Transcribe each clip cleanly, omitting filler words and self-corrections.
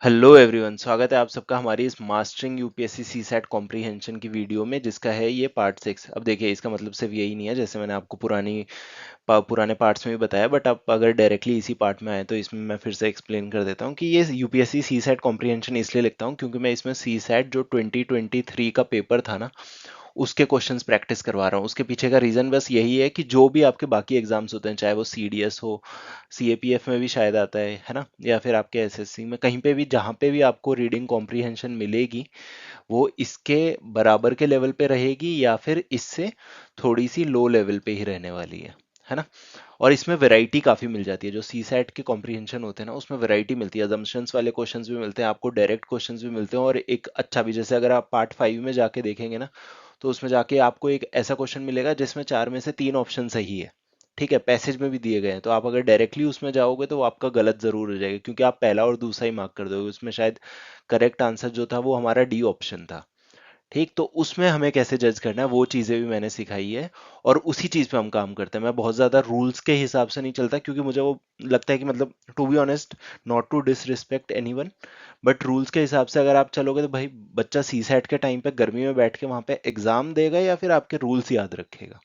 Hello everyone, स्वागत है आप सबका हमारी इस मास्टरिंग यूपीएससी सीसैट कॉम्प्रिहेंशन की वीडियो में, जिसका है ये पार्ट 6। अब देखिए, इसका मतलब सिर्फ यही नहीं है जैसे मैंने आपको पुराने पार्ट्स में भी बताया, बट आप अगर डायरेक्टली इसी पार्ट में आए तो इसमें मैं फिर से एक्सप्लेन कर देता हूँ कि ये यूपीएससी सीसैट कॉम्प्रिहेंशन इसलिए लिखता हूँ क्योंकि मैं इसमें सीसैट जो 2023 का पेपर था ना, उसके क्वेश्चंस प्रैक्टिस करवा रहा हूँ। उसके पीछे का रीज़न बस यही है कि जो भी आपके बाकी एग्जाम्स होते हैं, चाहे वो सीडीएस हो, सीएपीएफ में भी शायद आता है ना, या फिर आपके एसएससी में, कहीं पे भी जहाँ पे भी आपको रीडिंग कॉम्प्रिहेंशन मिलेगी, वो इसके बराबर के लेवल पे रहेगी या फिर इससे थोड़ी सी लो लेवल पे ही रहने वाली है ना। और इसमें वैरायटी काफ़ी मिल जाती है। जो सी सेट के कॉम्प्रिहेंशन होते हैं ना, उसमें वैरायटी मिलती है। अजम्पशंस वाले क्वेश्चंस भी मिलते हैं आपको, डायरेक्ट क्वेश्चंस भी मिलते हैं, और एक अच्छा भी, जैसे अगर आप पार्ट 5 में जाके देखेंगे ना, तो उसमें जाके आपको एक ऐसा क्वेश्चन मिलेगा जिसमें 4 में से 3 ऑप्शन सही है। ठीक है, पैसेज में भी दिए गए हैं, तो आप अगर डायरेक्टली उसमें जाओगे तो वो आपका गलत जरूर हो जाएगा, क्योंकि आप पहला और दूसरा ही मार्क कर दोगे। उसमें शायद करेक्ट आंसर जो था वो हमारा डी ऑप्शन था। ठीक, तो उसमें हमें कैसे जज करना है वो चीज़ें भी मैंने सिखाई है, और उसी चीज़ पे हम काम करते हैं। मैं बहुत ज़्यादा रूल्स के हिसाब से नहीं चलता, क्योंकि मुझे वो लगता है कि मतलब, to be honest, not to disrespect anyone, but rules के हिसाब से अगर आप चलोगे तो भाई, बच्चा सी सेट के टाइम पे गर्मी में बैठ के वहाँ पे एग्जाम देगा या फिर आपके रूल्स याद रखेगा।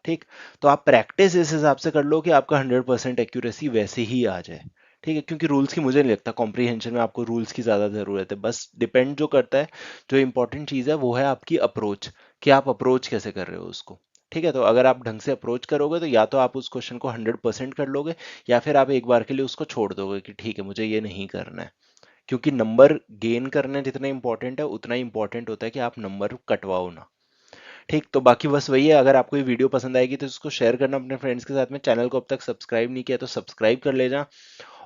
ठीक, तो आप प्रैक्टिस इस हिसाब से कर लो कि आपका 100% एक्यूरेसी वैसे ही आ जाए। ठीक है, क्योंकि रूल्स की मुझे नहीं लगता कॉम्प्रिहेंशन में आपको रूल्स की ज़्यादा ज़रूरत है। बस डिपेंड जो करता है, जो इंपॉर्टेंट चीज़ है वो है आपकी अप्रोच, कि आप अप्रोच कैसे कर रहे हो उसको। ठीक है, तो अगर आप ढंग से अप्रोच करोगे तो या तो आप उस क्वेश्चन को 100% कर लोगे, या फिर आप एक बार के लिए उसको छोड़ दोगे कि ठीक है, मुझे ये नहीं करना है। क्योंकि नंबर गेन करना जितना इंपॉर्टेंट है, उतना ही इंपॉर्टेंट होता है कि आप नंबर कटवाओ ना। ठीक, तो बाकी बस वही है। अगर आपको ये वीडियो पसंद आएगी तो इसको शेयर करना अपने फ्रेंड्स के साथ में। चैनल को अब तक सब्सक्राइब नहीं किया तो सब्सक्राइब कर लेना।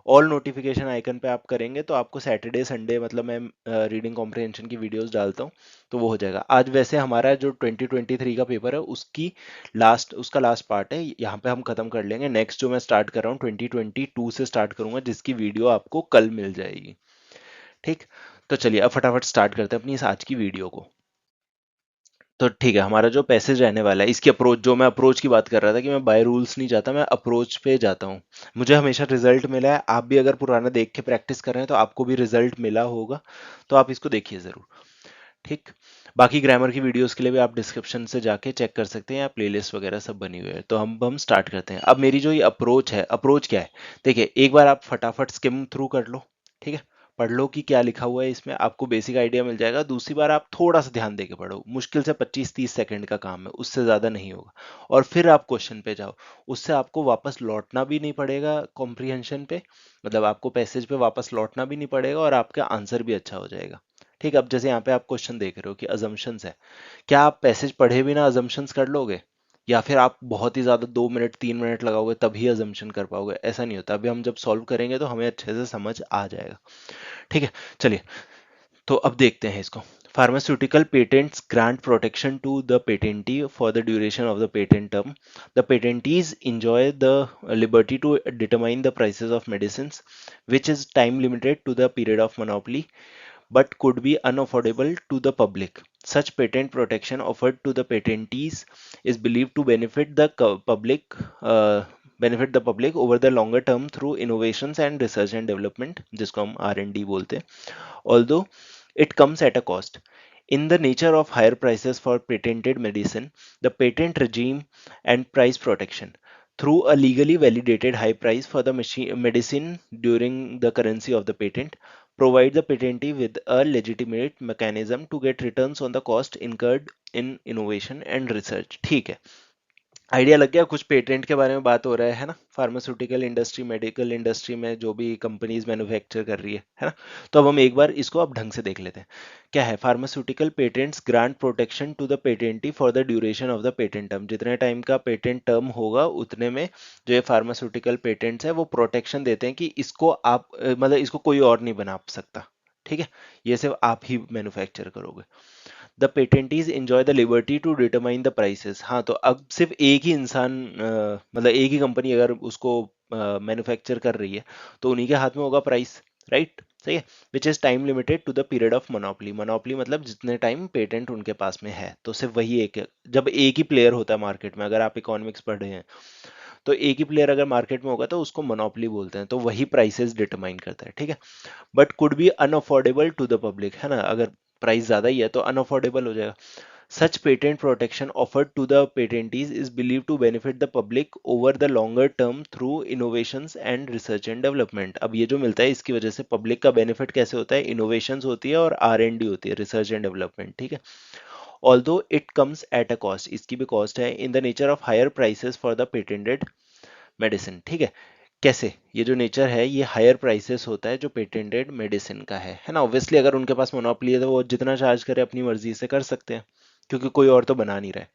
ऑल नोटिफिकेशन आइकन पे आप करेंगे तो आपको सैटरडे संडे, मतलब मैं रीडिंग कॉम्प्रिहेंशन की वीडियोस डालता हूँ, तो वो हो जाएगा। आज वैसे हमारा जो 2023 का पेपर है, उसका लास्ट पार्ट है, यहाँ पे हम खत्म कर लेंगे। नेक्स्ट जो मैं स्टार्ट कर रहा हूँ 2022 से स्टार्ट करूंगा, जिसकी वीडियो आपको कल मिल जाएगी। ठीक, तो चलिए अब फटाफट स्टार्ट करते हैं अपनी इस आज की वीडियो को। तो ठीक है, हमारा जो पैसेज रहने वाला है, इसकी अप्रोच, जो मैं अप्रोच की बात कर रहा था कि मैं बाय रूल्स नहीं जाता, मैं अप्रोच पे जाता हूँ। मुझे हमेशा रिजल्ट मिला है। आप भी अगर पुराना देख के प्रैक्टिस कर रहे हैं तो आपको भी रिजल्ट मिला होगा, तो आप इसको देखिए ज़रूर। ठीक, बाकी ग्रामर की वीडियोस के लिए भी आप डिस्क्रिप्शन से जाके चेक कर सकते हैं, या प्लेलिस्ट वगैरह सब बनी हुई है। तो हम स्टार्ट करते हैं। अब मेरी जो ये अप्रोच है, अप्रोच क्या है, देखिए, एक बार आप फटाफट स्किम थ्रू कर लो। ठीक है, पढ़ लो कि क्या लिखा हुआ है इसमें, आपको बेसिक आइडिया मिल जाएगा। दूसरी बार आप थोड़ा सा ध्यान दे के पढ़ो, मुश्किल से 25-30 सेकंड का काम है, उससे ज़्यादा नहीं होगा। और फिर आप क्वेश्चन पे जाओ। उससे आपको वापस लौटना भी नहीं पड़ेगा कॉम्प्रिहेंशन पे, मतलब आपको पैसेज पे वापस लौटना भी नहीं पड़ेगा, और आपका आंसर भी अच्छा हो जाएगा। ठीक, अब जैसे यहाँ पे आप क्वेश्चन देख रहे हो कि अजम्पशंस है, क्या आप पैसेज पढ़े बिना अजम्पशंस कर लोगे, या फिर आप बहुत ही ज्यादा 2 मिनट 3 मिनट लगाओगे तभी अजम्पशन कर पाओगे? ऐसा नहीं होता। अभी हम जब सॉल्व करेंगे तो हमें अच्छे से समझ आ जाएगा। ठीक है, चलिए, तो अब देखते हैं इसको। Pharmaceutical patents grant protection to the patentee for the duration of the patent term. The patentees enjoy the liberty to determine the prices of medicines, which is time limited to the period of monopoly, but could be unaffordable to the public. Such patent protection offered to the patentees is believed to benefit the public over the longer term through innovations and research and development, जिसको हम R&D बोलते हैं, although it comes at a cost. In the nature of higher prices for patented medicine, the patent regime and price protection through a legally validated high price for the medicine during the currency of the patent provide the patentee with a legitimate mechanism to get returns on the cost incurred in innovation and research. ठीक है, idea लग गया। कुछ patent के बारे में बात हो रहा है ना, फार्मास्यूटिकल इंडस्ट्री, मेडिकल इंडस्ट्री में जो भी कंपनीज मैन्युफैक्चर कर रही है ना। तो अब हम एक बार इसको अब ढंग से देख लेते हैं। क्या है, pharmaceutical patents grant protection to the patentee for the duration of the patent term. जितने टाइम का पेटेंट टर्म होगा उतने में जो ये फार्मास्यूटिकल पेटेंट्स है वो प्रोटेक्शन देते हैं कि इसको आप मतलब इसको कोई और नहीं बना सकता। ठीक है, ये सिर्फ आप ही मैन्युफैक्चर करोगे। The patentees enjoy the liberty to determine the prices. हाँ, तो अब सिर्फ एक ही इंसान, मतलब एक ही कंपनी अगर उसको मैन्युफैक्चर कर रही है, तो उन्हीं के हाथ में होगा प्राइस। राइट, सही है। Which is time limited to the period of monopoly. Monopoly मतलब जितने टाइम पेटेंट उनके पास में है, तो सिर्फ वही एक है। जब एक ही प्लेयर होता है मार्केट में, अगर आप इकोनॉमिक्स पढ़ रहे हैं, तो एक ही प्लेयर अगर मार्केट में होगा तो उसको मोनोपोली बोलते हैं, तो वही प्राइसेस डिटरमाइन करता है, ठीक है। But could be unaffordable to the public, है ना, अगर प्राइस ज्यादा ही है तो अनअफोर्डेबल हो जाएगा। Such patent protection offered to the patentees is believed to benefit the public over the longer term through innovations and research and development। अब ये जो मिलता है इसकी वजह से पब्लिक का बेनिफिट कैसे होता है, इनोवेशंस होती है और R&D होती है, रिसर्च एंड डेवलपमेंट, ठीक है। Although it comes at a cost, इसकी भी कॉस्ट है, in the nature of higher prices for the patented medicine, ठीक है। कैसे, ये जो नेचर है ये हायर प्राइसेस होता है जो पेटेंटेड मेडिसिन का है ना। ऑब्वियसली अगर उनके पास मोनोपोली है तो वो जितना चार्ज करे अपनी मर्जी से कर सकते हैं, क्योंकि कोई और तो बना नहीं रहा है।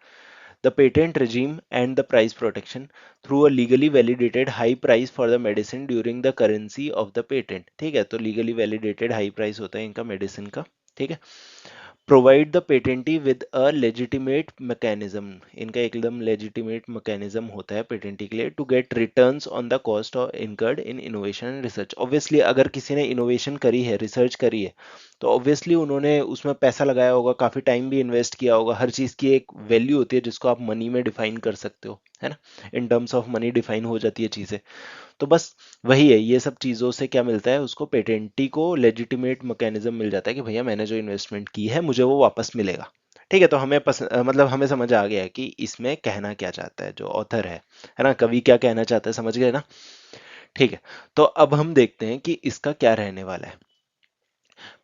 The patent regime and the price protection through a legally validated high price for the medicine during the currency of the patent, ठीक है। तो legally validated high price होता है इनका मेडिसिन का, ठीक है। Provide the patentee with a legitimate mechanism, इनका एकदम लेजिटिमेट मैकेनिज्म होता है पेटेंटी के लिए, to get returns on the cost of incurred in innovation and research. Obviously अगर किसी ने इनोवेशन करी है, रिसर्च करी है, तो ऑब्वियसली उन्होंने उसमें पैसा लगाया होगा, काफी टाइम भी इन्वेस्ट किया होगा। हर चीज की एक वैल्यू होती है जिसको आप मनी में डिफाइन कर सकते हो, है ना, in terms of money define हो जाती है चीजें। तो बस वही है, ये सब चीज़ों से क्या मिलता है उसको, पेटेंटी को लेजिटिमेट मैकेनिज्म मिल जाता है कि भैया मैंने जो इन्वेस्टमेंट की है मुझे वो वापस मिलेगा, ठीक है। तो हमें मतलब हमें समझ आ गया है कि इसमें कहना क्या चाहता है जो ऑथर है ना, कवि क्या कहना चाहता है, समझ गए ना, ठीक है। तो अब हम देखते हैं कि इसका क्या रहने वाला है।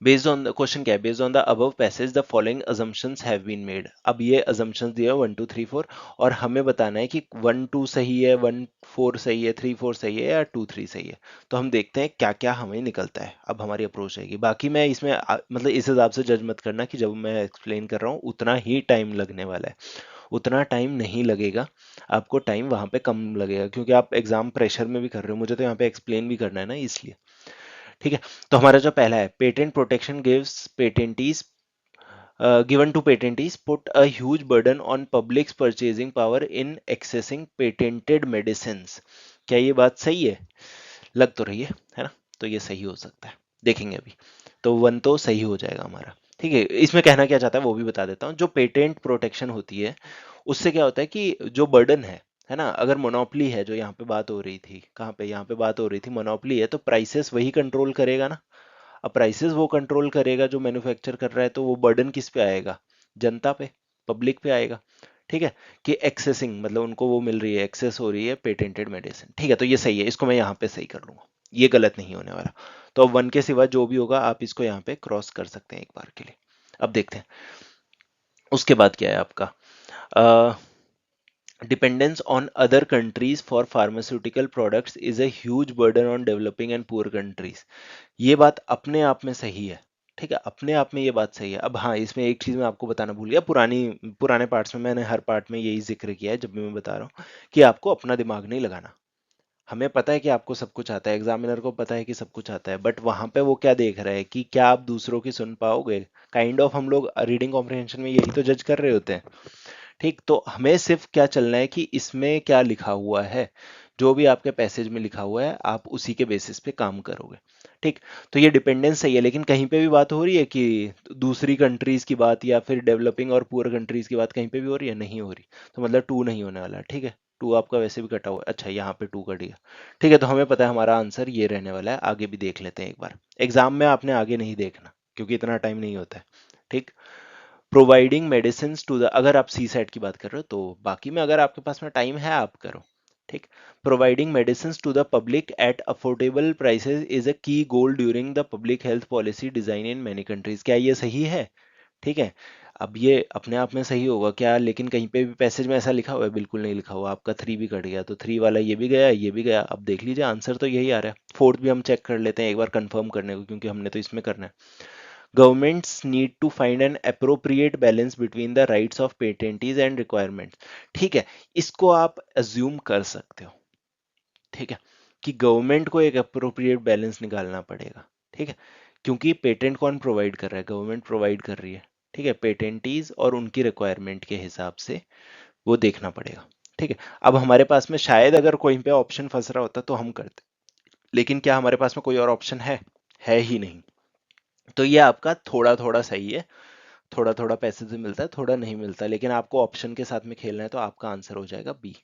बेस्ड ऑन द क्वेश्चन क्या है, based on the above passage the following assumptions have been made. अब ये अजम्पशंस दिए 1 2 3 4 और हमें बताना है कि 1 2 सही है, 1 4 सही है, 3 4 सही है या 2 3 सही है। तो हम देखते हैं क्या क्या हमें निकलता है, अब हमारी अप्रोच रहेगी। बाकी मैं इसमें मतलब इस हिसाब से जज मत करना कि जब मैं एक्सप्लेन कर रहा हूँ उतना ही टाइम लगने वाला है, उतना टाइम नहीं लगेगा। आपको टाइम वहां पे कम लगेगा क्योंकि आप एग्जाम प्रेशर में भी कर रहे हो, मुझे तो यहाँ पे एक्सप्लेन भी करना है ना, इसलिए, ठीक है। तो हमारा जो पहला है, patent protection gives patentees given to patentees put a huge burden on public's purchasing power in accessing patented medicines। क्या ये बात सही है, लग तो रही है ना। तो ये सही हो सकता है, देखेंगे अभी। तो 1 तो सही हो जाएगा हमारा, ठीक है। इसमें कहना क्या चाहता है वो भी बता देता हूँ। जो पेटेंट प्रोटेक्शन होती है उससे क्या होता है कि जो बर्डन है ना, अगर मोनोपोली है, जो यहाँ पे बात हो रही थी, कहाँ पे, यहाँ पे बात हो रही थी मोनोपोली है, तो प्राइसेस वही कंट्रोल करेगा ना। अब प्राइसेस वो कंट्रोल करेगा जो मैन्युफैक्चर कर रहा है, तो वो बर्डन किस पे आएगा, जनता पे, पब्लिक पे आएगा, ठीक है। कि एक्सेसिंग मतलब उनको वो मिल रही है, एक्सेस हो रही है पेटेंटेड मेडिसिन, ठीक है। तो ये सही है, इसको मैं यहाँ पे सही कर लूंगा, ये गलत नहीं होने वाला। तो अब 1 के सिवा जो भी होगा आप इसको यहाँ पे क्रॉस कर सकते हैं एक बार के लिए। अब देखते हैं उसके बाद क्या है आपका, dependence on other countries for pharmaceutical products is a huge burden on developing and poor countries। ये बात अपने आप में सही है, ठीक है, अपने आप में ये बात सही है। अब हाँ, इसमें एक चीज मैं आपको बताना भूल गया, पुराने पार्ट्स में मैंने हर पार्ट में यही जिक्र किया है जब भी मैं बता रहा हूँ कि आपको अपना दिमाग नहीं लगाना। हमें पता है कि आपको सब कुछ आता है, एग्जामिनर को पता है कि सब कुछ आता है, बट वहां पे वो क्या देख रहा है कि क्या आप दूसरों की सुन पाओगे, काइंड ऑफ हम लोग रीडिंग कॉम्प्रिहेंशन में यही तो जज कर रहे होते हैं, ठीक। तो हमें सिर्फ क्या चलना है कि इसमें क्या लिखा हुआ है, जो भी आपके पैसेज में लिखा हुआ है आप उसी के बेसिस पे काम करोगे, ठीक। तो ये डिपेंडेंस सही है, लेकिन कहीं पे भी बात हो रही है कि दूसरी कंट्रीज की बात या फिर डेवलपिंग और पुअर कंट्रीज की बात कहीं पे भी हो रही है, नहीं हो रही। तो मतलब 2 नहीं होने वाला, ठीक है। 2 आपका वैसे भी कटा हुआ है, अच्छा यहाँ पे 2 कट गया, ठीक है। तो हमें पता है हमारा आंसर ये रहने वाला है। आगे भी देख लेते हैं एक बार, एग्जाम में आपने आगे नहीं देखना क्योंकि इतना टाइम नहीं होता है, ठीक। प्रोवाइडिंग मेडिसिन टू द, अगर आप सी सेट की बात कर रहे हो तो, बाकी में अगर आपके पास में टाइम है आप करो, ठीक। Providing medicine to the public at affordable prices is a key goal during the public health policy design in many countries. क्या ये सही है, ठीक है। अब ये अपने आप में सही होगा क्या, लेकिन कहीं पे भी पैसेज में ऐसा लिखा हुआ है, बिल्कुल नहीं लिखा हुआ। आपका 3 भी कट गया, तो 3 वाला ये भी गया, ये भी गया। अब देख लीजिए आंसर तो यही आ रहा है। 4th भी हम चेक कर लेते हैं एक बार कंफर्म करने को, क्योंकि हमने तो इसमें करना है। Governments need to find an appropriate balance between the rights of patentees and requirements। ठीक है, इसको आप अज्यूम कर सकते हो, ठीक है, कि गवर्नमेंट को एक अप्रोप्रिएट बैलेंस निकालना पड़ेगा, ठीक है। क्योंकि पेटेंट कौन प्रोवाइड कर रहा है, गवर्नमेंट प्रोवाइड कर रही है, ठीक है। पेटेंटीज और उनकी रिक्वायरमेंट के हिसाब से वो देखना पड़ेगा, ठीक है। अब हमारे पास में शायद अगर कोई पे ऑप्शन फंस रहा होता तो हम करते, लेकिन क्या हमारे पास में कोई और ऑप्शन है ही नहीं। तो ये आपका थोड़ा थोड़ा सही है, थोड़ा थोड़ा पैसे से मिलता है, थोड़ा नहीं मिलता, लेकिन आपको ऑप्शन के साथ में खेलना है, तो आपका आंसर हो जाएगा बी।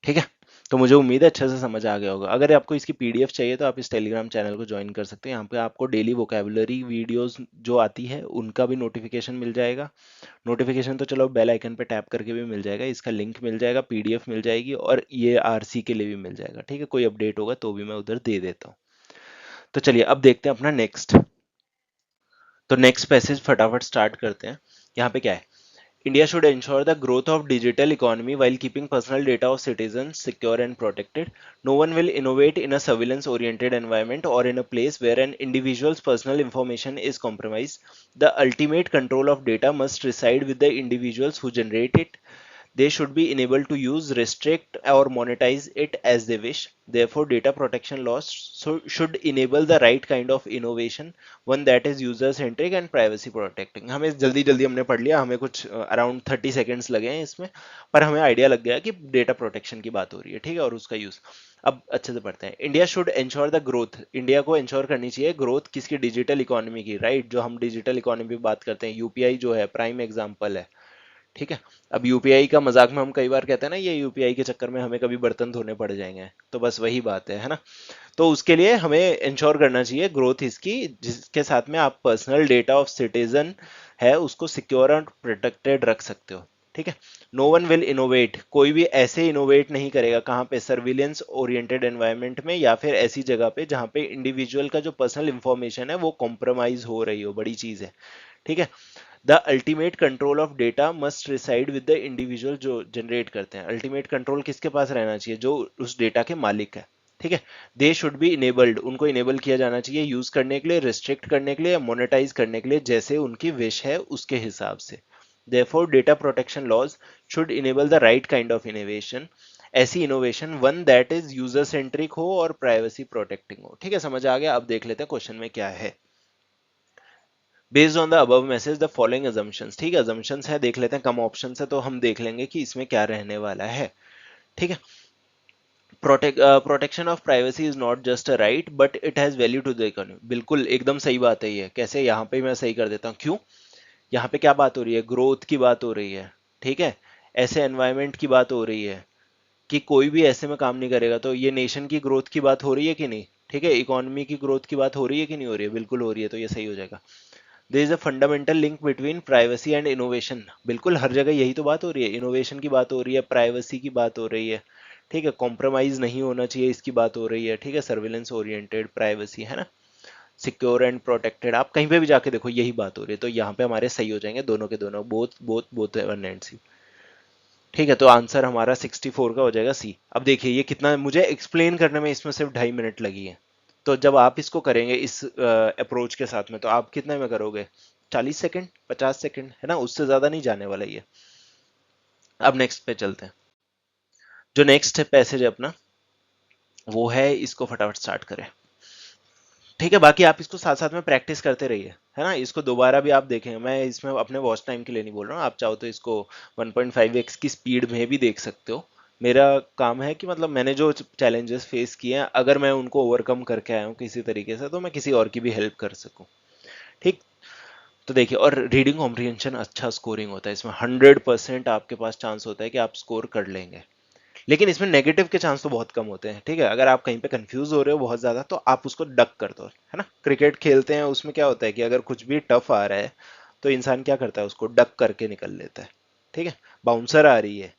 ठीक है, तो मुझे उम्मीद है अच्छे से समझ आ गया होगा। अगर आपको इसकी पीडीएफ चाहिए तो आप इस टेलीग्राम चैनल को ज्वाइन कर सकते हैं। यहाँ पे आपको डेली वोकेबलरी वीडियोस जो आती है उनका भी नोटिफिकेशन मिल जाएगा। नोटिफिकेशन तो चलो बेल आइकन पे टैप करके भी मिल जाएगा, इसका लिंक मिल जाएगा, पीडीएफ मिल जाएगी, और ये आरसी के लिए भी मिल जाएगा। ठीक है, कोई अपडेट होगा तो भी मैं उधर दे देता हूँ। तो चलिए अब देखते हैं अपना नेक्स्ट। तो नेक्स्ट पैसेज फटाफट स्टार्ट करते हैं। यहाँ पे क्या है, India should ensure the growth of digital economy while keeping personal data of citizens secure and protected. No one will innovate in a surveillance-oriented environment or in a place where an individual's personal information is compromised. The ultimate control of data must reside with the individuals who generate it. They should be enabled to use, restrict, or monetize it as they wish. Therefore, data protection laws should enable the right kind of innovation, one that is user centric and privacy protecting. हमें जल्दी जल्दी हमने पढ़ लिया, हमें कुछ around 30 seconds लगे हैं इसमें, पर हमें आइडिया लग गया कि डेटा प्रोटेक्शन की बात हो रही है। ठीक है, और उसका यूज अब अच्छे से पढ़ते हैं। India should ensure the growth, India को इंश्योर करनी चाहिए ग्रोथ किसकी, डिजिटल इकोनॉमी की। राइट, जो हम डिजिटल इकोनॉमी की बात करते हैं, यूपीआई जो है प्राइम एग्जांपल है। ठीक है, अब यूपीआई का मजाक में हम कई बार कहते हैं ना, ये यूपीआई के चक्कर में हमें कभी बर्तन धोने पड़ जाएंगे, तो बस वही बात है ना। तो उसके लिए हमें इंश्योर करना चाहिए ग्रोथ इसकी, जिसके साथ में आप पर्सनल डेटा ऑफ सिटीजन है उसको सिक्योर और प्रोटेक्टेड रख सकते हो। ठीक है, नो वन विल इनोवेट, कोई भी ऐसे इनोवेट नहीं करेगा, कहाँ पे, सर्विलेंस ओरिएंटेड एनवायरनमेंट में, या फिर ऐसी जगह पे जहाँ पे इंडिविजुअल का जो पर्सनल इंफॉर्मेशन है वो कॉम्प्रोमाइज हो रही हो, बड़ी चीज है। ठीक है, the ultimate control of data must reside with the individual, जो जनरेट करते हैं, अल्टीमेट कंट्रोल किसके पास रहना चाहिए, जो उस डेटा के मालिक है। ठीक है, दे शुड बी इनेबल्ड, उनको इनेबल किया जाना चाहिए यूज करने के लिए, रिस्ट्रिक्ट करने के लिए, मोनेटाइज करने के लिए, जैसे उनकी विश है उसके हिसाब से। therefore data protection laws should enable the right kind of innovation, ऐसी innovation one that is user centric हो और प्राइवेसी प्रोटेक्टिंग हो। ठीक है, समझ आ गया। अब देख लेते हैं क्वेश्चन में क्या है। Based on the above message the following assumptions, ठीक है, अजम्पशंस है, देख लेते हैं, कम ऑप्शन है तो हम देख लेंगे कि इसमें क्या रहने वाला है। ठीक है, protection of privacy is not just a right but it has value to the economy, बिल्कुल एकदम सही बात है ये। कैसे, यहाँ पे मैं सही कर देता हूँ, क्यों, यहाँ पे क्या बात हो रही है, ग्रोथ की बात हो रही है। ठीक है, ऐसे एनवायरमेंट की बात हो रही है कि कोई भी ऐसे में काम नहीं करेगा, तो ये नेशन की ग्रोथ की बात हो रही है कि नहीं। ठीक है, इकोनॉमी की ग्रोथ की बात हो रही है कि नहीं हो रही है, बिल्कुल हो रही है, तो ये सही हो जाएगा। There is a fundamental link between privacy and innovation, बिल्कुल हर जगह यही तो बात हो रही है, इनोवेशन की बात हो रही है, प्राइवेसी की बात हो रही है। ठीक है, कॉम्प्रोमाइज नहीं होना चाहिए इसकी बात हो रही है। ठीक है, सर्विलेंस ओरिएंटेड प्राइवेसी है ना, सिक्योर एंड प्रोटेक्टेड, आप कहीं पे भी जाके देखो यही बात हो रही है, तो यहाँ पे हमारे सही हो जाएंगे दोनों के दोनों, both both both one and C. ठीक है, तो आंसर हमारा 64 का हो जाएगा सी। अब देखिए ये कितना मुझे एक्सप्लेन करने में इसमें सिर्फ 2.5 मिनट लगी है, तो जब आप इसको करेंगे इस अप्रोच के साथ में, तो आप कितने में करोगे, 40 सेकेंड, 50 सेकेंड, है ना, उससे ज्यादा नहीं जाने वाला ये। अब नेक्स्ट पे चलते हैं। जो नेक्स्ट पैसेज है अपना, वो है, इसको फटाफट स्टार्ट करें। ठीक है, बाकी आप इसको साथ साथ में प्रैक्टिस करते रहिए, है ना, इसको दोबारा भी आप देखेंगे, मैं इसमें अपने वॉच टाइम के लिए नहीं बोल रहा हूँ, आप चाहो तो इसको 1.5x की स्पीड में भी देख सकते हो। मेरा काम है कि मतलब मैंने जो चैलेंजेस फेस किए हैं, अगर मैं उनको ओवरकम करके आया हूँ किसी तरीके से, तो मैं किसी और की भी हेल्प कर सकूँ। ठीक, तो देखिए, और रीडिंग कॉम्प्रिहेंशन अच्छा स्कोरिंग होता है इसमें, 100% आपके पास चांस होता है कि आप स्कोर कर लेंगे, लेकिन इसमें नेगेटिव के चांस तो बहुत कम होते हैं। ठीक है, अगर आप कहीं पे कंफ्यूज हो रहे हो बहुत ज्यादा, तो आप उसको डक कर दो, है ना, क्रिकेट खेलते हैं उसमें क्या होता है कि अगर कुछ भी टफ आ रहा है तो इंसान क्या करता है, उसको डक करके निकल लेता है। ठीक है, बाउंसर आ रही है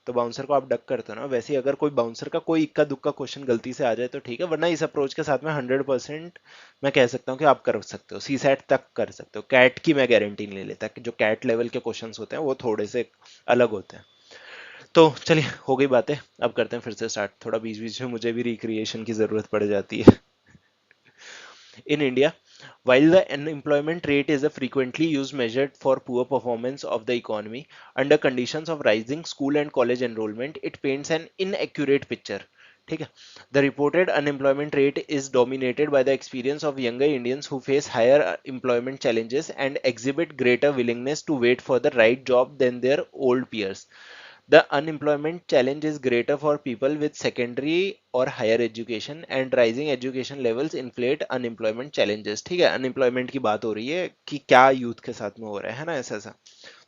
तो बाउंसर को आप डक करते हो ना, वैसे ही अगर कोई बाउंसर का कोई इक्का दुक्का क्वेश्चन गलती से आ जाए तो ठीक है, वरना इस अप्रोच के साथ में 100% मैं कह सकता हूँ कि आप कर सकते हो, सी सेट तक कर सकते हो। कैट की मैं गारंटी नहीं लेता, कि जो कैट लेवल के क्वेश्चंस होते हैं वो थोड़े से अलग होते हैं। तो चलिए, हो गई बातें, अब करते हैं फिर से स्टार्ट, थोड़ा बीच बीच में मुझे भी रिक्रिएशन की जरूरत पड़ जाती है। In India, while the unemployment rate is a frequently used measure for poor performance of the economy, under conditions of rising school and college enrollment, it paints an inaccurate picture. ठीक है, the reported unemployment rate is dominated by the experience of younger Indians who face higher employment challenges and exhibit greater willingness to wait for the right job than their old peers. The unemployment challenge is greater for people with secondary or higher education and rising education levels inflate unemployment challenges। ठीक है, unemployment की बात हो रही है कि क्या youth के साथ में हो रहा है ना, ऐसा ऐसा।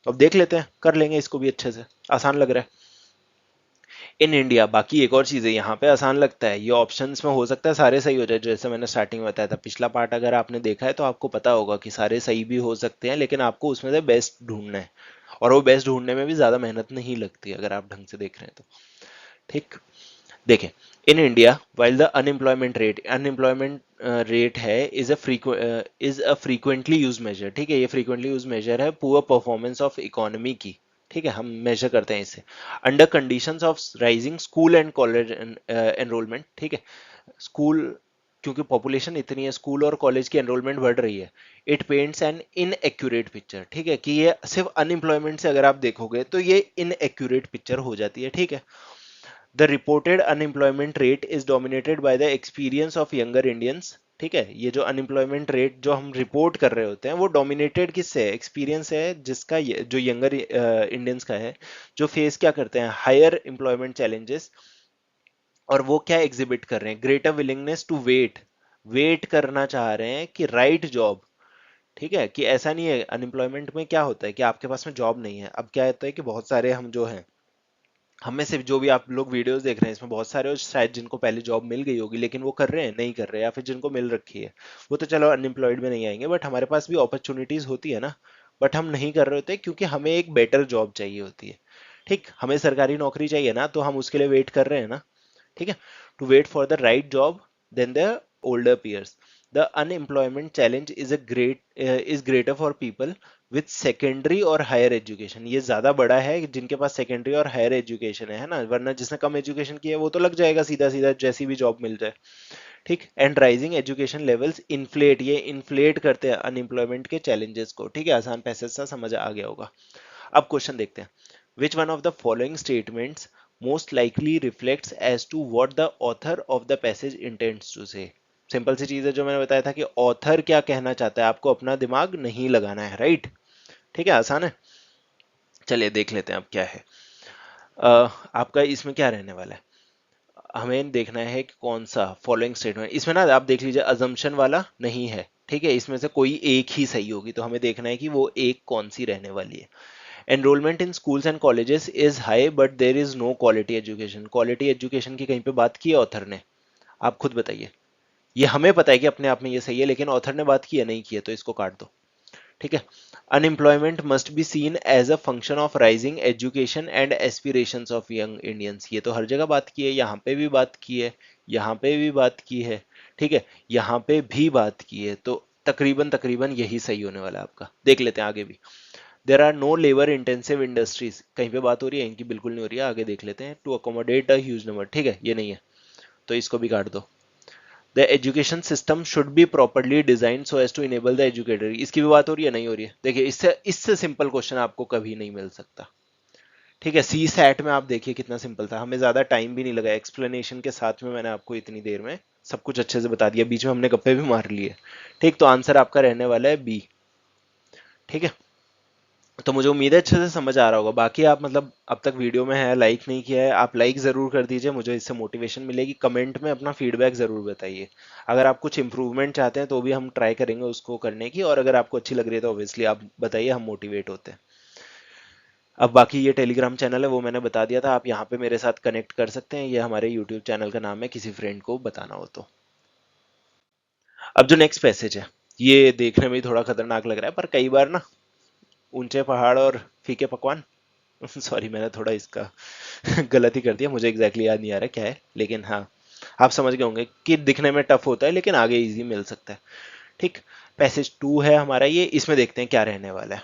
तो अब देख लेते हैं, कर लेंगे इसको भी अच्छे से, आसान लग रहा है। इन इंडिया, बाकी एक और चीज़ है यहाँ पे, आसान लगता है ये ऑप्शंस में, हो सकता है सारे सही हो जाए, जैसे मैंने स्टार्टिंग में बताया था। पिछला पार्ट अगर आपने देखा है तो आपको पता होगा कि सारे सही भी हो सकते हैं, लेकिन आपको उसमें से बेस्ट ढूंढना है, और वो बेस्ट ढूंढने में भी ज़्यादा मेहनत नहीं लगती अगर आप ढंग से देख रहे हैं तो। ठीक, देखें, in India while the unemployment rate है is a frequently use measure. ठीक है, ये फ्रीक्वेंटली यूज मेजर है पुअर परफॉर्मेंस ऑफ इकोनॉमी की। ठीक है, हम मेजर करते हैं इसे under conditions of rising school and college enrolment. ठीक है, स्कूल, क्योंकि पॉपुलेशन इतनी है, स्कूल और कॉलेज की एनरोलमेंट बढ़ रही है। It paints an inaccurate picture. ठीक है, कि ये सिर्फ अनएम्प्लॉयमेंट से अगर आप देखोगे तो ये इनएक्यूरेट पिक्चर हो जाती है। ठीक है, the reported unemployment rate is dominated by the experience of younger Indians. ठीक है, ये जो अनएम्प्लॉयमेंट रेट जो हम रिपोर्ट कर रहे होते हैं वो डोमिनेटेड किससे है, एक्सपीरियंस है, जिसका जो यंगर इंडियंस का है, जो फेस क्या करते हैं, हायर एम्प्लॉयमेंट चैलेंजेस। और वो क्या एग्जिबिट कर रहे हैं, greater willingness to wait, wait करना चाह रहे हैं कि राइट जॉब। ठीक है, कि ऐसा नहीं है, अनएम्प्लॉयमेंट में क्या होता है कि आपके पास में जॉब नहीं है। अब क्या होता है कि बहुत सारे हम जो हैं, हम में से जो भी आप लोग वीडियोस देख रहे हैं इसमें बहुत सारे शायद जिनको पहले जॉब मिल गई होगी लेकिन वो कर रहे हैं, नहीं कर रहे, या फिर जिनको मिल रखी है, वो तो चलो अनएम्प्लॉयड में नहीं आएंगे, बट हमारे पास भी अपॉर्चुनिटीज होती है ना, बट हम नहीं कर रहे होते क्योंकि हमें एक बेटर जॉब चाहिए होती है। ठीक, हमें सरकारी नौकरी चाहिए ना, तो हम उसके लिए वेट कर रहे हैं ना। ठीक है, to wait for the right job than the older peers. The unemployment challenge is greater for people with secondary और हायर एजुकेशन। ये ज्यादा बड़ा है जिनके पास सेकेंडरी और हायर एजुकेशन है ना, वरना जिसने कम एजुकेशन की है वो तो लग जाएगा सीधा सीधा जैसी भी जॉब मिल जाए। ठीक, and rising education levels inflate, ये इन्फ्लेट करते हैं अनएम्प्लॉयमेंट के चैलेंजेस को। ठीक है, आसान पैसेज सा समझ आ गया होगा। अब क्वेश्चन देखते हैं, which one of the following statements most likely reflects as to what the author of the passage intends to say. Simple सी चीज है जो मैंने बताया था कि ऑथर क्या कहना चाहता है, आपको अपना दिमाग नहीं लगाना है। राइट, ठीक है, आसान है। चलिए देख लेते हैं अब क्या है। आपका इसमें क्या रहने वाला है, हमें देखना है कि कौन सा फॉलोइंग स्टेटमेंट, इसमें ना आप देख लीजिए अजम्पशन वाला नहीं है। ठीक है, इसमें से कोई एक ही सही होगी, तो हमें देखना है कि वो एक कौन सी रहने वाली है। Enrolment in schools and colleges is high but there is no quality education. Quality education की कहीं पे बात की है ऑथर ने, आप खुद बताइए। ये हमें पता है कि अपने आप में ये सही है, लेकिन ऑथर ने बात की है, नहीं की है, तो इसको काट दो। ठीक है, unemployment must be seen as a function of rising education and aspirations of young Indians. ये तो हर जगह बात की है, यहाँ पे भी बात की है, यहाँ पे भी बात की है। ठीक है, यहाँ पे भी बात की है, तो तकरीबन तकरीबन यही सही होने वाला है आपका। देख लेते हैं आगे भी। There are no labour intensive industries, कहीं पे बात हो रही है, इनकी बिल्कुल नहीं हो रही है, आगे देख लेते हैं। To accommodate a huge number, ठीक है, ये नहीं है, तो इसको भी काट दो। The education system should be properly design so as to enable the educator, इसकी भी बात हो रही है, नहीं हो रही है। देखिए, इससे इससे सिंपल क्वेश्चन आपको कभी नहीं मिल सकता। ठीक है, सी सैट में आप देखिए कितना सिंपल था, हमें ज्यादा टाइम भी नहीं लगा, एक्सप्लेनेशन के साथ में मैंने आपको इतनी देर में सब कुछ अच्छे से बता दिया, बीच में हमने गप्पे भी मार लिए। ठीक, तो आंसर आपका रहने वाला है बी। ठीक है, तो मुझे उम्मीद है अच्छे से समझ आ रहा होगा। बाकी आप मतलब अब तक वीडियो में है, लाइक नहीं किया है, आप लाइक ज़रूर कर दीजिए, मुझे इससे मोटिवेशन मिलेगी। कमेंट में अपना फीडबैक ज़रूर बताइए, अगर आप कुछ इंप्रूवमेंट चाहते हैं तो भी हम ट्राई करेंगे उसको करने की, और अगर आपको अच्छी लग रही है तो ऑब्वियसली आप बताइए, हम मोटिवेट होते हैं। अब बाकी ये टेलीग्राम चैनल है वो मैंने बता दिया था, आप यहाँ पे मेरे साथ कनेक्ट कर सकते हैं, ये हमारे यूट्यूब चैनल का नाम है, किसी फ्रेंड को बताना हो तो। अब जो नेक्स्ट पैसेज है, ये देखने में ही थोड़ा खतरनाक लग रहा है, पर कई बार ना ऊंचे पहाड़ और फीके पकवान सॉरी, मैंने थोड़ा इसका गलती कर दिया, मुझे एग्जैक्टली याद नहीं आ रहा क्या है, लेकिन हाँ, आप समझ गए होंगे कि दिखने में टफ होता है लेकिन आगे इजी मिल सकता है। ठीक, पैसेज 2 है हमारा ये, इसमें देखते हैं क्या रहने वाला है।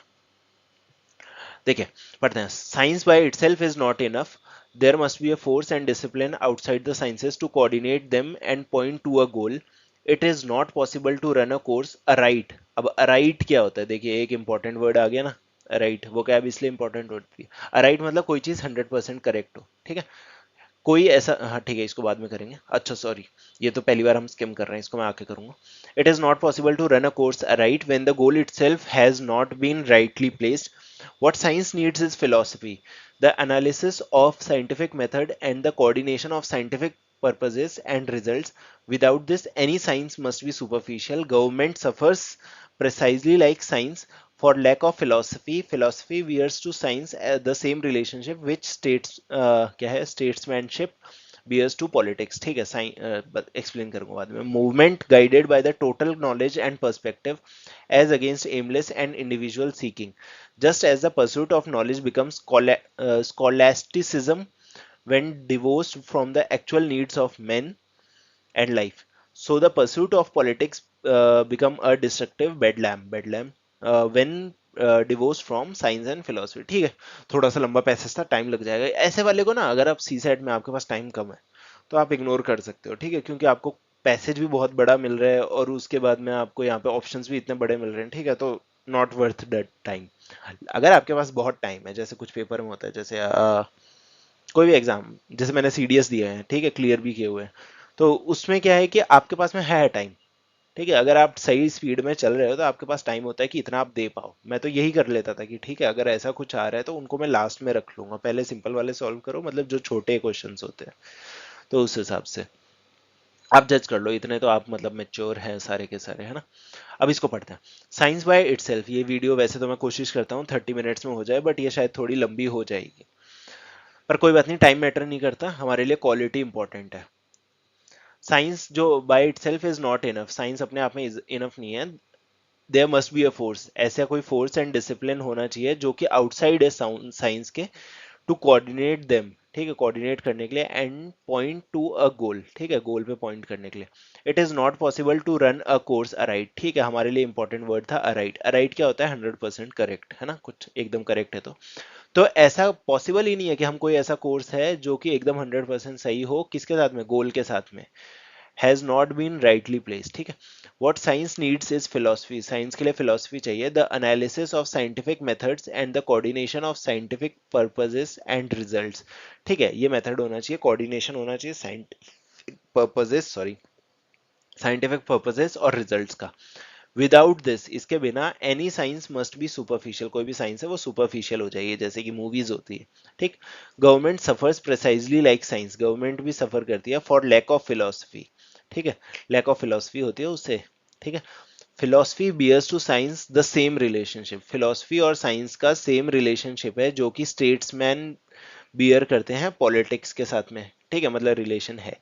देखिए, पढ़ते हैं, science by itself is not enough, there must be a force and discipline outside the sciences to coordinate them and point to a goal. It is not possible to run a course aright. अब aright क्या होता है, देखिए एक important word आ गया ना, right, वो क्या इसलिए इंपॉर्टेंट वर्ड थी। अराइट मतलब कोई चीज 100% करेक्ट हो। ठीक है, कोई ऐसा, हाँ ठीक है, इसको बाद में करेंगे, अच्छा सॉरी, ये तो पहली बार हम स्किम कर रहे हैं, इसको मैं आके करूंगा। It is not possible to run a course right when the goal itself has not been rightly placed. What science needs is philosophy, the analysis of scientific method and the coordination of scientific purposes and results. Without this, any science must be superficial. Government suffers precisely like science For lack of philosophy wears to science the same relationship which क्या है statesmanship bears to politics. ठीक है, explain करूंगा बाद में. Movement guided by the total knowledge and perspective as against aimless and individual seeking, just as the pursuit of knowledge becomes scholasticism when divorced from the actual needs of men and life. So the pursuit of politics become a destructive bedlam when divorced from science and philosophy. ठीक है, थोड़ा सा लंबा passage था, time लग जाएगा ऐसे वाले को ना. अगर आप सी सेट में आपके पास टाइम कम है तो आप इग्नोर कर सकते हो, ठीक है, क्योंकि आपको पैसेज भी बहुत बड़ा मिल रहा है और उसके बाद में आपको यहाँ पे ऑप्शंस भी इतने बड़े मिल रहे हैं, ठीक है, तो नॉट वर्थ दैट टाइम. अगर आपके पास बहुत टाइम है, जैसे कुछ पेपर में होता है, जैसे कोई भी एग्जाम, जैसे मैंने सीडीएस दिए हैं, ठीक है, क्लियर भी किए हुए हैं, तो उसमें क्या है कि आपके पास में है टाइम, ठीक है, अगर आप सही स्पीड में चल रहे हो तो आपके पास टाइम होता है कि इतना आप दे पाओ. मैं तो यही कर लेता था कि ठीक है, अगर ऐसा कुछ आ रहा है तो उनको मैं लास्ट में रख लूंगा, पहले सिंपल वाले सॉल्व करो, मतलब जो छोटे क्वेश्चंस होते हैं, तो उस हिसाब से आप जज कर लो. इतने तो आप मतलब मेच्योर हैं सारे के सारे, है ना. अब इसको पढ़ते हैं. Science by itself. ये वीडियो वैसे तो मैं कोशिश करता हूँ 30 मिनट्स में हो जाए, बट ये शायद थोड़ी लंबी हो जाएगी, पर कोई बात नहीं, टाइम मैटर नहीं करता, हमारे लिए क्वालिटी इंपॉर्टेंट है. साइंस जो bye itself is not enough, science अपने आप में इनफ नहीं है. There must be a force, ऐसा कोई फोर्स एंड डिसिप्लिन होना चाहिए जो कि आउटसाइड है साइंस के, टू कोऑर्डिनेट देम, ठीक है, कोऑर्डिनेट करने के लिए, and point to a goal, ठीक है, गोल पे पॉइंट करने के लिए. It is not possible to run a course alright, ठीक है, हमारे लिए इंपॉर्टेंट वर्ड था अराइट. अराइट क्या होता है? 100% करेक्ट, है ना, कुछ एकदम करेक्ट है तो ऐसा पॉसिबल ही नहीं है कि हम कोई ऐसा कोर्स है जो कि एकदम 100% सही हो, किसके साथ में? गोल के साथ में. Has not been rightly place, ठीक है. What science needs is philosophy, science के लिए फिलोसफी चाहिए. The analysis of scientific methods and the coordination of scientific purposes and results, ठीक है, ये मेथड होना चाहिए, कोऑर्डिनेशन होना चाहिए scientific purposes, sorry, scientific purposes और रिजल्ट्स का. विदाउट दिस, इसके बिना, any science must be superficial, कोई भी साइंस है वो सुपरफिशियल हो जाएगी, जैसे कि मूवीज होती है, ठीक. Government suffers precisely like science, government भी सफर करती है फॉर लैक ऑफ फिलोसफी, ठीक है, लैक ऑफ फिलोसफी होती है उससे, ठीक है. Philosophy bears to science the same relationship, philosophy और साइंस का सेम रिलेशनशिप है जो कि स्टेट्समैन बियर करते हैं पॉलिटिक्स के साथ में, ठीक है, मतलब रिलेशन है.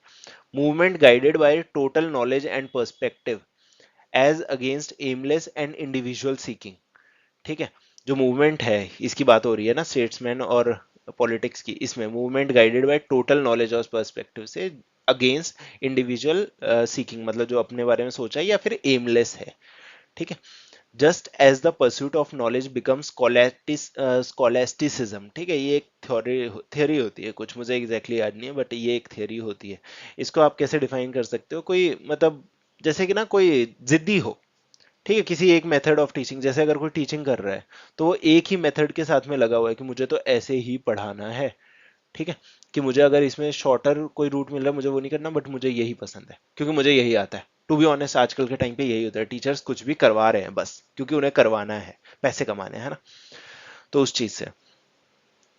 Movement guided by total knowledge and perspective as against aimless and individual seeking, ठीक है. जो मूवमेंट है, इसकी बात हो रही है ना स्टेट्समैन और पॉलिटिक्स की, इसमें movement guided by total knowledge और पर्सपेक्टिव से अगेंस्ट इंडिविजुअल सीकिंग, मतलब जो अपने बारे में सोचा है या फिर एमलेस है, ठीक है. Just as the pursuit of knowledge become scholasticism, ठीक है, ये एक थ्योरी होती है, कुछ मुझे एग्जैक्टली याद नहीं है, बट ये एक थ्योरी होती है. इसको आप कैसे डिफाइन कर सकते हो? कोई मतलब जैसे कि ना कोई जिद्दी हो, ठीक है, किसी एक मेथड ऑफ टीचिंग, जैसे अगर कोई टीचिंग कर रहा है तो वो एक ही मेथड के साथ में लगा हुआ है कि मुझे तो ऐसे ही पढ़ाना है, ठीक है, कि मुझे अगर इसमें शॉर्टर कोई रूट मिल रहा है मुझे वो नहीं करना, बट मुझे यही पसंद है क्योंकि मुझे यही आता है. टू बी ऑनेस्ट, आजकल के टाइम पे यही होता है, टीचर्स कुछ भी करवा रहे हैं बस क्योंकि उन्हें करवाना है, पैसे कमाने हैं ना. तो उस चीज से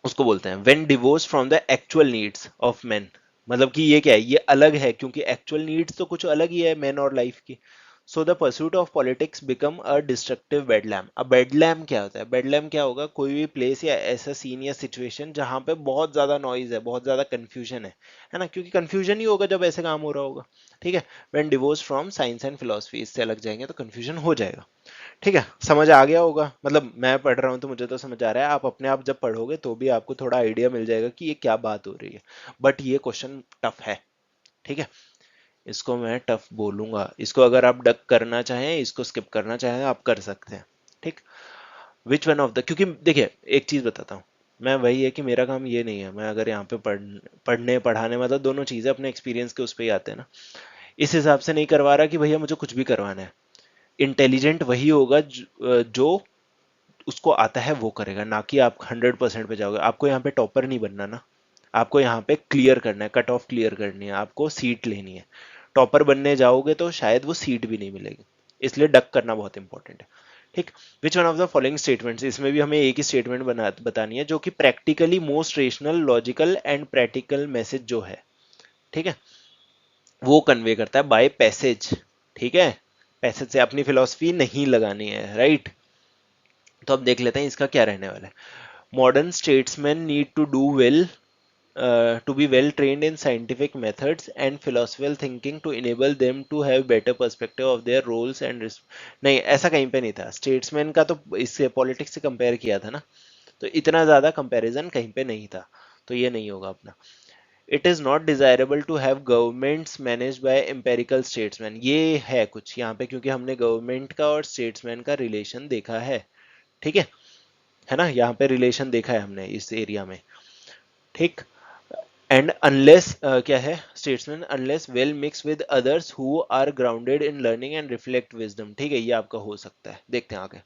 उसको बोलते हैं when divorce from the actual needs of man, मतलब कि ये क्या है, ये अलग है क्योंकि एक्चुअल नीड्स तो कुछ अलग ही है मैन और लाइफ की. So the pursuit of politics become a destructive bedlam. अब बेडलैम क्या होता है? बेडलैम क्या होगा? कोई भी प्लेस या ऐसा सीन या सिचुएशन जहां पे बहुत ज्यादा नॉइज है, बहुत ज्यादा कंफ्यूजन है ना, क्योंकि कंफ्यूजन ही होगा जब ऐसे काम हो रहा होगा, ठीक है. When divorce from science and philosophy, इससे अलग जाएंगे तो कंफ्यूजन हो जाएगा, ठीक है. समझ आ गया होगा, मतलब मैं पढ़ रहा हूँ तो मुझे तो समझ आ रहा है, आप अपने आप जब पढ़ोगे तो भी आपको थोड़ा आइडिया मिल जाएगा कि ये क्या बात हो रही है. बट ये क्वेश्चन टफ है, ठीक है, इसको मैं टफ बोलूंगा. इसको अगर आप डक करना चाहें, इसको स्किप करना चाहें, आप कर सकते हैं, ठीक. विच वन ऑफ द, क्योंकि देखिए एक चीज बताता हूँ, मैं वही है कि मेरा काम ये नहीं है, मैं अगर यहाँ पे पढ़ने पढ़ाने, मतलब दोनों चीजें अपने एक्सपीरियंस के उस पर ही आते हैं ना, इस हिसाब से नहीं करवा रहा कि भैया मुझे कुछ भी करवाना है. इंटेलिजेंट वही होगा जो उसको आता है वो करेगा, ना कि आप 100% पे जाओगे. आपको यहाँ पे टॉपर नहीं बनना ना, आपको यहाँ पे क्लियर करना है, कट ऑफ क्लियर करनी है, आपको सीट लेनी है. टॉपर बनने जाओगे तो शायद वो सीट भी नहीं मिलेगी, इसलिए डक करना बहुत इंपॉर्टेंट है, ठीक. विच one of the following statements, इसमें भी हमें एक ही स्टेटमेंट बतानी है जो कि practically most rational logical and practical message जो है, ठीक है, वो कन्वे करता है बाय पैसेज, ठीक है. पैसेज से अपनी फिलॉसफी नहीं लगानी है, राइट. तो अब देख लेते हैं इसका क्या रहने वाला है। Modern statesman need to do well to be well trained in scientific methods and philosophical thinking to enable them to have better perspective of their roles and नहीं, ऐसा कहीं पे नहीं था। स्टेट्समैन का तो इससे पॉलिटिक्स से कंपेयर किया था ना, तो इतना ज्यादा कंपैरिजन कहीं पे नहीं था, तो ये नहीं होगा अपना। It is not desirable to have governments manage by empirical statesman, ये है कुछ यहाँ पे, क्योंकि हमने गवर्नमेंट का और स्टेट्समैन का रिलेशन देखा ठीक है ना, यहाँ पे रिलेशन देखा है हमने इस एरिया में, ठीक। एंड अनलेस क्या है statesman, unless well mix with others who are grounded in learning and reflect wisdom, ठीक है, ये आपका हो सकता है। देखते हैं आगे।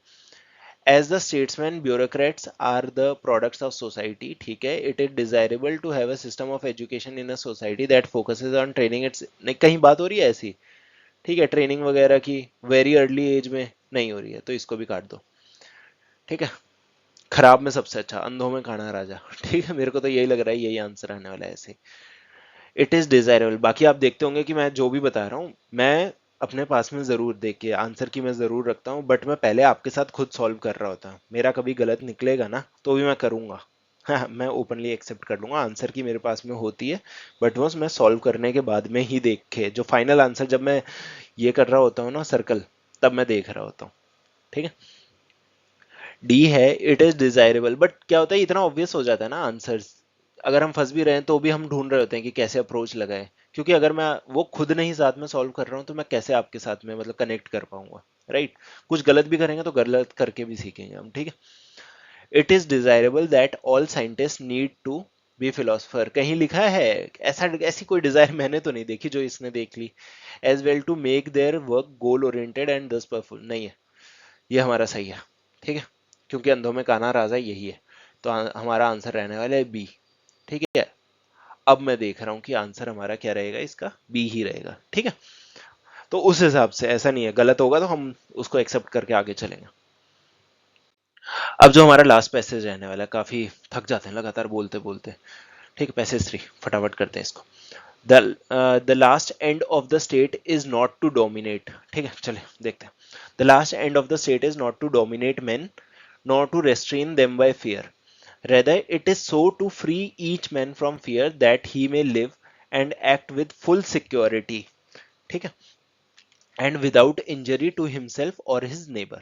As the statesman bureaucrats are the products of society, ठीक है, it is desirable to have a system of education in a society that focuses on training its, नहीं कहीं बात हो रही है ऐसी, ठीक है, ट्रेनिंग वगैरह की वेरी अर्ली एज में नहीं हो रही है, तो इसको भी काट दो, ठीक है। खराब में सबसे अच्छा, अंधों में काना राजा, ठीक है, मेरे को तो यही लग रहा है, यही आंसर आने वाला है ऐसे। इट इज डिजायरेबल, बाकी आप देखते होंगे कि मैं जो भी बता रहा हूँ मैं अपने पास में जरूर देख के आंसर की मैं जरूर रखता हूँ, बट मैं पहले आपके साथ खुद सॉल्व कर रहा होता हूँ, मेरा कभी गलत निकलेगा ना तो भी मैं करूंगा। हाँ, मैं ओपनली एक्सेप्ट कर लूंगा आंसर की मेरे पास में होती है, बट वो मैं सॉल्व करने के बाद में ही देख के जो फाइनल आंसर जब मैं ये कर रहा होता हूँ ना सर्कल, तब मैं देख रहा होता हूँ, ठीक है। डी है, इट इज डिजायरेबल, बट क्या होता है इतना ऑब्वियस हो जाता है ना आंसर, अगर हम फंस भी रहे हैं तो भी हम ढूंढ रहे होते हैं कि कैसे अप्रोच लगाए, क्योंकि अगर मैं वो खुद नहीं साथ में सॉल्व कर रहा हूँ तो मैं कैसे आपके साथ में मतलब कनेक्ट कर पाऊंगा, राइट। कुछ गलत भी करेंगे तो गलत करके भी सीखेंगे हम, ठीक है। It is desirable that all scientist need to be philosopher, कहीं लिखा है ऐसा, ऐसी कोई डिजायर मैंने तो नहीं देखी जो इसने देख ली। As well to make their work goal oriented and दस परफुल, नहीं है, ये हमारा सही है, ठीक है, क्योंकि अंधों में काना राजा यही है, तो हमारा आंसर रहने वाला है बी, ठीक है। अब मैं देख रहा हूं कि आंसर हमारा क्या रहेगा, इसका बी ही रहेगा, ठीक है। तो उस हिसाब से ऐसा नहीं है, गलत होगा तो हम उसको एक्सेप्ट करके आगे चलेंगे। अब जो हमारा लास्ट पैसेज रहने वाला है, काफी थक जाते हैं लगातार बोलते बोलते, ठीक है, पैसेज 3 फटाफट करते हैं इसको। The last end of the state is not to dominate, ठीक है, चले देखते हैं। The last end of the state is not to dominate men nor to restrain them by fear. Rather, it is so to free each man from fear that he may live and act with full security, ठीक है, and without injury to himself or his neighbor.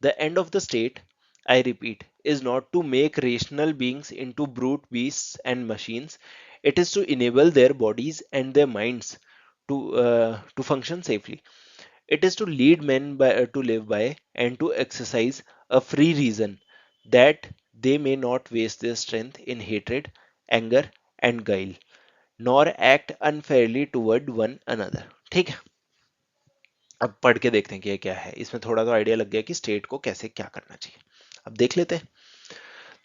The end of the state, I repeat, is not to make rational beings into brute beasts and machines. It is to enable their bodies and their minds to function safely. It is to lead men to live by and to exercise a free reason, that they may not waste their strength in hatred, anger, and guile, nor act unfairly toward one another, ठीक है। अब पढ़ के देखते हैं कि ये क्या है, इसमें थोड़ा तो आइडिया लग गया कि स्टेट को कैसे क्या करना चाहिए। अब देख लेते हैं।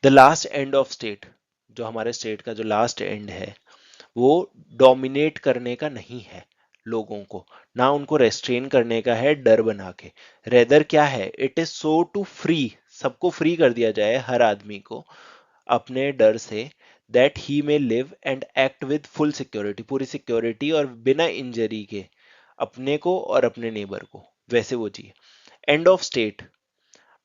The last end of state, जो हमारे स्टेट का जो लास्ट एंड है वो डोमिनेट करने का नहीं है लोगों को, ना उनको रेस्ट्रेन करने का है डर बना के। रेदर क्या है, it is so to free, सबको फ्री कर दिया जाए हर आदमी को अपने डर से, दैट ही में live and act with full security, पूरी सिक्योरिटी और बिना इंजरी के अपने को और अपने नेबर को, वैसे वो चाहिए। End of state,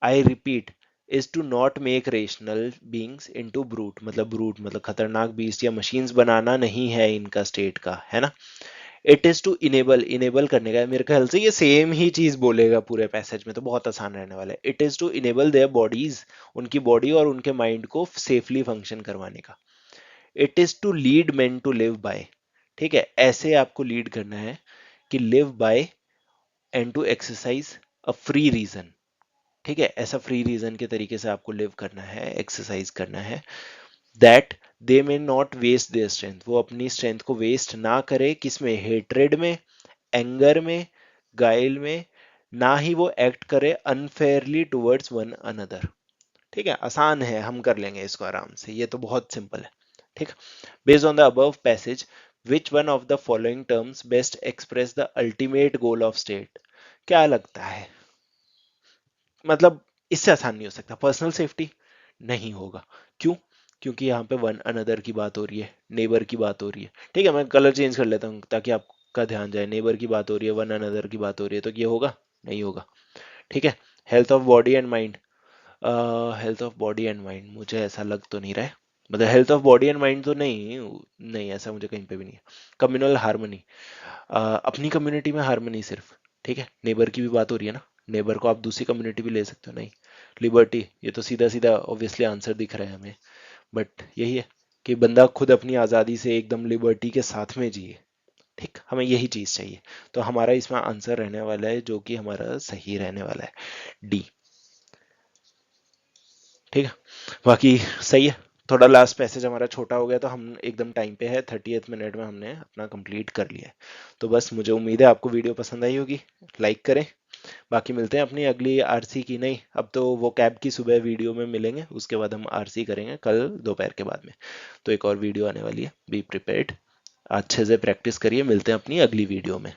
I repeat, is to not make rational beings into brute, मतलब खतरनाक बीस्ट या मशीन्स बनाना नहीं है इनका स्टेट का, है ना। It is to enable, enable करने का, मेरे ख्याल से ये सेम ही चीज बोलेगा पूरे पैसेज में, तो बहुत आसान रहने वाला है। It is to enable their bodies, उनकी बॉडी और उनके माइंड को सेफली फंक्शन करवाने का। It is to lead men to live by, ठीक है, ऐसे आपको लीड करना है कि live by and to exercise a free reason, ठीक है, ऐसा फ्री रीजन के तरीके से आपको लिव करना है, एक्सरसाइज करना है। That they may not waste their strength, वो अपनी स्ट्रेंथ को वेस्ट ना करे, किसमें, हेट्रेड में, एंगर में, गाइल में, ना ही वो एक्ट करे अनफेयरली टुवर्ड्स वन अनदर, ठीक है। आसान है, हम कर लेंगे इसको आराम से, ये तो बहुत सिंपल है, ठीक। Based on the above passage, which one of the following terms best express the ultimate goal of state, क्या लगता है, मतलब इससे आसान नहीं हो सकता। पर्सनल सेफ्टी नहीं होगा, क्यों, क्योंकि यहाँ पे वन अनदर की बात हो रही है, नेबर की बात हो रही है, ठीक है, मैं कलर चेंज कर लेता हूँ ताकि आपका ध्यान जाए। नेबर की बात हो रही है, वन अनदर की बात हो रही है, तो ये होगा नहीं होगा, ठीक है। Health of body and mind, health of body and mind, मुझे ऐसा लग तो नहीं रहा है, मतलब health of body and mind तो नहीं, नहीं ऐसा मुझे कहीं पे भी नहीं है। कम्युनल हार्मनी, अपनी कम्युनिटी में हार्मनी सिर्फ, ठीक है, नेबर की भी बात हो रही है ना, नेबर को आप दूसरी कम्युनिटी भी ले सकते हो, नहीं। लिबर्टी, ये तो सीधा सीधा ऑब्वियसली आंसर दिख रहा है हमें, बट यही है कि बंदा खुद अपनी आज़ादी से एकदम लिबर्टी के साथ में जिए, ठीक, हमें यही चीज़ चाहिए। तो हमारा इसमें आंसर रहने वाला है जो कि हमारा सही रहने वाला है, डी। ठीक है, बाकी सही है। थोड़ा लास्ट पैसेज हमारा छोटा हो गया, तो हम एकदम टाइम पे है, 30th मिनट में हमने अपना कंप्लीट कर लिया है। तो बस मुझे उम्मीद है आपको वीडियो पसंद आई होगी, लाइक करें। बाकी मिलते हैं अपनी अगली आरसी की, नहीं अब तो वो कैब की सुबह वीडियो में मिलेंगे, उसके बाद हम आरसी करेंगे कल दोपहर के बाद में। तो एक और वीडियो आने वाली है, बी प्रिपेयर्ड, अच्छे से प्रैक्टिस करिए, मिलते हैं अपनी अगली वीडियो में।